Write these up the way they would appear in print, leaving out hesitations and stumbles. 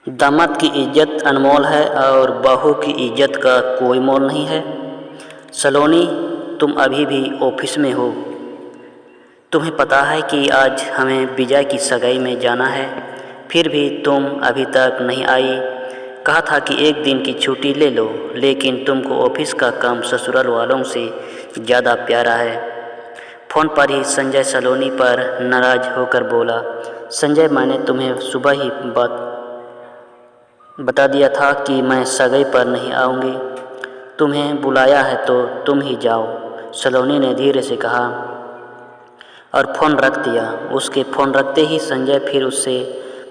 दामाद की इज्जत अनमोल है और बहू की इज्जत का कोई मोल नहीं है। सलोनी, तुम अभी भी ऑफिस में हो। तुम्हें पता है कि आज हमें विजय की सगाई में जाना है, फिर भी तुम अभी तक नहीं आई। कहा था कि एक दिन की छुट्टी ले लो, लेकिन तुमको ऑफिस का काम ससुराल वालों से ज़्यादा प्यारा है। फ़ोन पर ही संजय सलोनी पर नाराज़ होकर बोला, संजय, मैंने तुम्हें सुबह ही बता दिया था कि मैं सगाई पर नहीं आऊँगी। तुम्हें बुलाया है तो तुम ही जाओ, सलोनी ने धीरे से कहा और फ़ोन रख दिया। उसके फ़ोन रखते ही संजय फिर उससे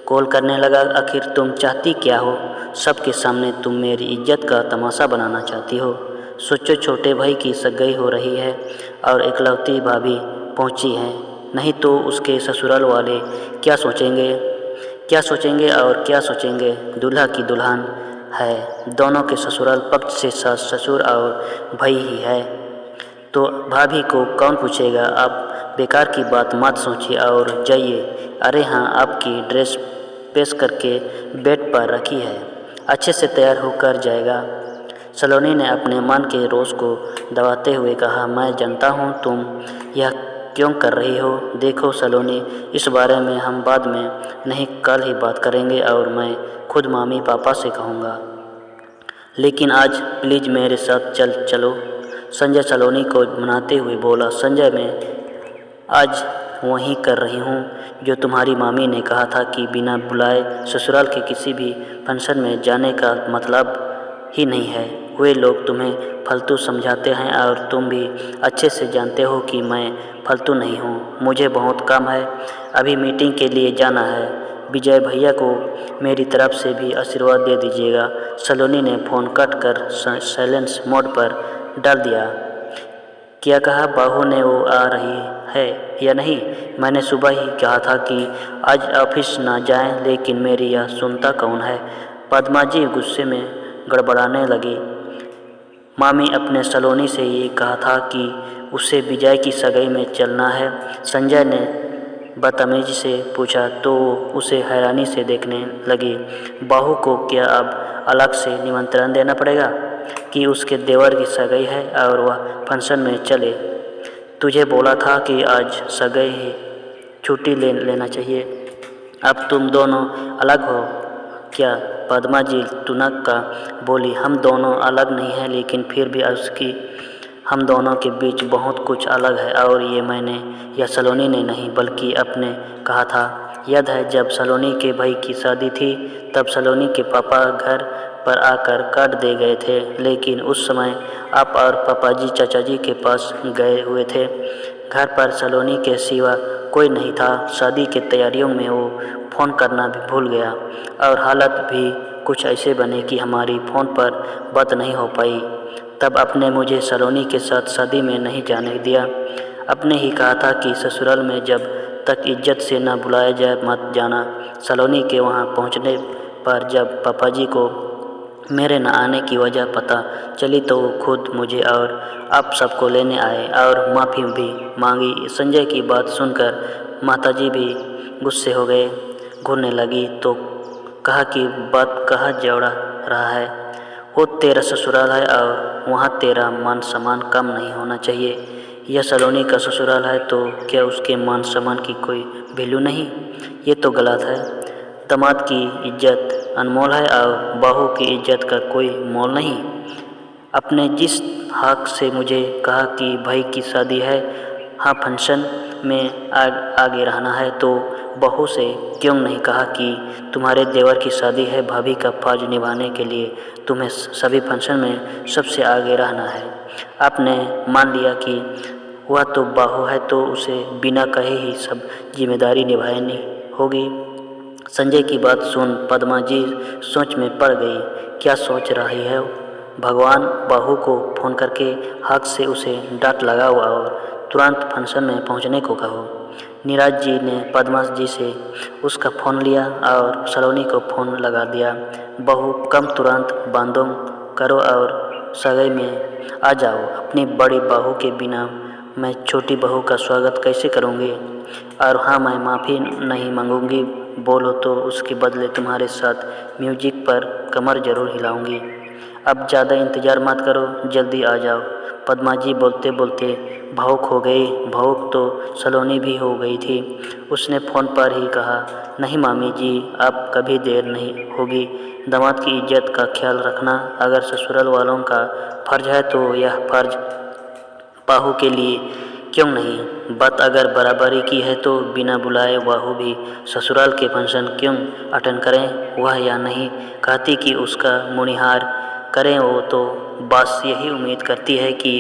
कॉल करने लगा। आखिर तुम चाहती क्या हो? सबके सामने तुम मेरी इज्जत का तमाशा बनाना चाहती हो। सोचो, छोटे भाई की सगाई हो रही है और इकलौती भाभी पहुंची है, नहीं तो उसके ससुराल वाले क्या सोचेंगे और क्या सोचेंगे। दूल्हा की दुल्हन है, दोनों के ससुराल पक्ष से सास ससुर और भाई ही है, तो भाभी को कौन पूछेगा। आप बेकार की बात मत सोचिए और जाइए। अरे हाँ, आपकी ड्रेस पेश करके बेड पर रखी है, अच्छे से तैयार होकर जाएगा। सलोनी ने अपने मन के रोष को दबाते हुए कहा, मैं जानता हूँ तुम यह क्यों कर रही हो। देखो सलोनी, इस बारे में हम बाद में नहीं, कल ही बात करेंगे और मैं खुद मम्मी पापा से कहूँगा, लेकिन आज प्लीज़ मेरे साथ चलो। संजय सलोनी को मनाते हुए बोला, संजय, मैं आज वही कर रही हूँ जो तुम्हारी मामी ने कहा था कि बिना बुलाए ससुराल के किसी भी फंक्शन में जाने का मतलब ही नहीं है। वे लोग तुम्हें फालतू समझाते हैं और तुम भी अच्छे से जानते हो कि मैं फालतू नहीं हूँ। मुझे बहुत काम है, अभी मीटिंग के लिए जाना है। विजय भैया को मेरी तरफ से भी आशीर्वाद दे दीजिएगा। सलोनी ने फ़ोन कट कर साइलेंस मोड पर डाल दिया। क्या कहा बहू ने, वो आ रही है या नहीं? मैंने सुबह ही कहा था कि आज ऑफिस ना जाएं, लेकिन मेरी यह सुनता कौन है। पद्मा जी गुस्से में गड़बड़ाने लगी। मामी, अपने सलोनी से ये कहा था कि उसे विजय की सगाई में चलना है। संजय ने बदतमीजी से पूछा तो उसे हैरानी से देखने लगी। बहू को क्या अब अलग से निमंत्रण देना पड़ेगा कि उसके देवर की सगाई है और वह फंक्शन में चले? तुझे बोला था कि आज सगाई है, छुट्टी लेना चाहिए। अब तुम दोनों अलग हो क्या? पद्मा जी टुनक का बोली, हम दोनों अलग नहीं हैं, लेकिन फिर भी हम दोनों के बीच बहुत कुछ अलग है। और ये मैंने या सलोनी ने नहीं बल्कि अपने कहा था। याद है जब सलोनी के भाई की शादी थी, तब सलोनी के पापा घर पर आकर कार्ड दे गए थे, लेकिन उस समय आप और पापा जी चाचा जी के पास गए हुए थे। घर पर सलोनी के सिवा कोई नहीं था। शादी के तैयारियों में वो फ़ोन करना भी भूल गया और हालत भी कुछ ऐसे बने कि हमारी फ़ोन पर बात नहीं हो पाई। तब आपने मुझे सलोनी के साथ शादी में नहीं जाने दिया। आपने ही कहा था कि ससुराल में जब तक इज्जत से न बुलाया जाए मत जाना। सलोनी के वहाँ पहुँचने पर जब पापा जी को मेरे न आने की वजह पता चली तो वो खुद मुझे और आप सबको लेने आए और माफ़ी भी मांगी। संजय की बात सुनकर माताजी भी गुस्से हो गए। घूरने लगी तो कहा कि बात कहाँ जोड़ा रहा है। वो तेरा ससुराल है और वहाँ तेरा मान सम्मान कम नहीं होना चाहिए। यह सलोनी का ससुराल है तो क्या उसके मान सम्मान की कोई वैल्यू नहीं? ये तो गलत है। दामाद की इज्जत अनमोल है और बहू की इज्जत का कोई मोल नहीं। आपने जिस हक से मुझे कहा कि भाई की शादी है, हाँ फंक्शन में आगे रहना है, तो बहू से क्यों नहीं कहा कि तुम्हारे देवर की शादी है, भाभी का फर्ज निभाने के लिए तुम्हें सभी फंक्शन में सबसे आगे रहना है। आपने मान लिया कि वह तो बहू है तो उसे बिना कहे ही सब जिम्मेदारी निभानी होगी। संजय की बात सुन पद्मा जी सोच में पड़ गई। क्या सोच रही है? भगवान, बहू को फ़ोन करके हक से उसे डांट लगाओ और तुरंत फंक्शन में पहुंचने को कहो। नीरज जी ने पद्मा जी से उसका फ़ोन लिया और सलोनी को फ़ोन लगा दिया। बहू, कम तुरंत बांधो करो और सगाई में आ जाओ। अपनी बड़ी बहू के बिना मैं छोटी बहू का स्वागत कैसे करूँगी? और हाँ, मैं माफ़ी नहीं मांगूंगी बोलो तो उसके बदले तुम्हारे साथ म्यूजिक पर कमर जरूर हिलाऊंगी। अब ज़्यादा इंतज़ार मत करो, जल्दी आ जाओ। पद्मा जी बोलते बोलते भावुक हो गई। भावुक तो सलोनी भी हो गई थी। उसने फ़ोन पर ही कहा, नहीं मामी जी, अब कभी देर नहीं होगी। दामाद की इज्जत का ख्याल रखना। अगर ससुराल वालों का फ़र्ज है तो यह फ़र्ज बहू के लिए क्यों नहीं। बात अगर बराबरी की है तो बिना बुलाए बहू भी ससुराल के फंक्शन क्यों अटेंड करें। वह या नहीं कहती कि उसका मुनिहार करें, वो तो बस यही उम्मीद करती है कि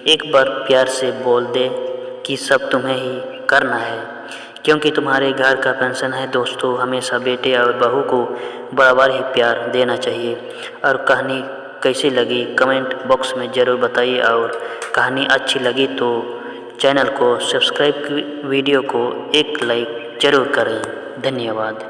एक बार प्यार से बोल दे कि सब तुम्हें ही करना है, क्योंकि तुम्हारे घर का फंक्शन है। दोस्तों, हमेशा बेटे और बहू को बराबर ही प्यार देना चाहिए। और कहानी कैसी लगी कमेंट बॉक्स में ज़रूर बताइए, और कहानी अच्छी लगी तो चैनल को सब्सक्राइब, वीडियो को एक लाइक ज़रूर करें। धन्यवाद।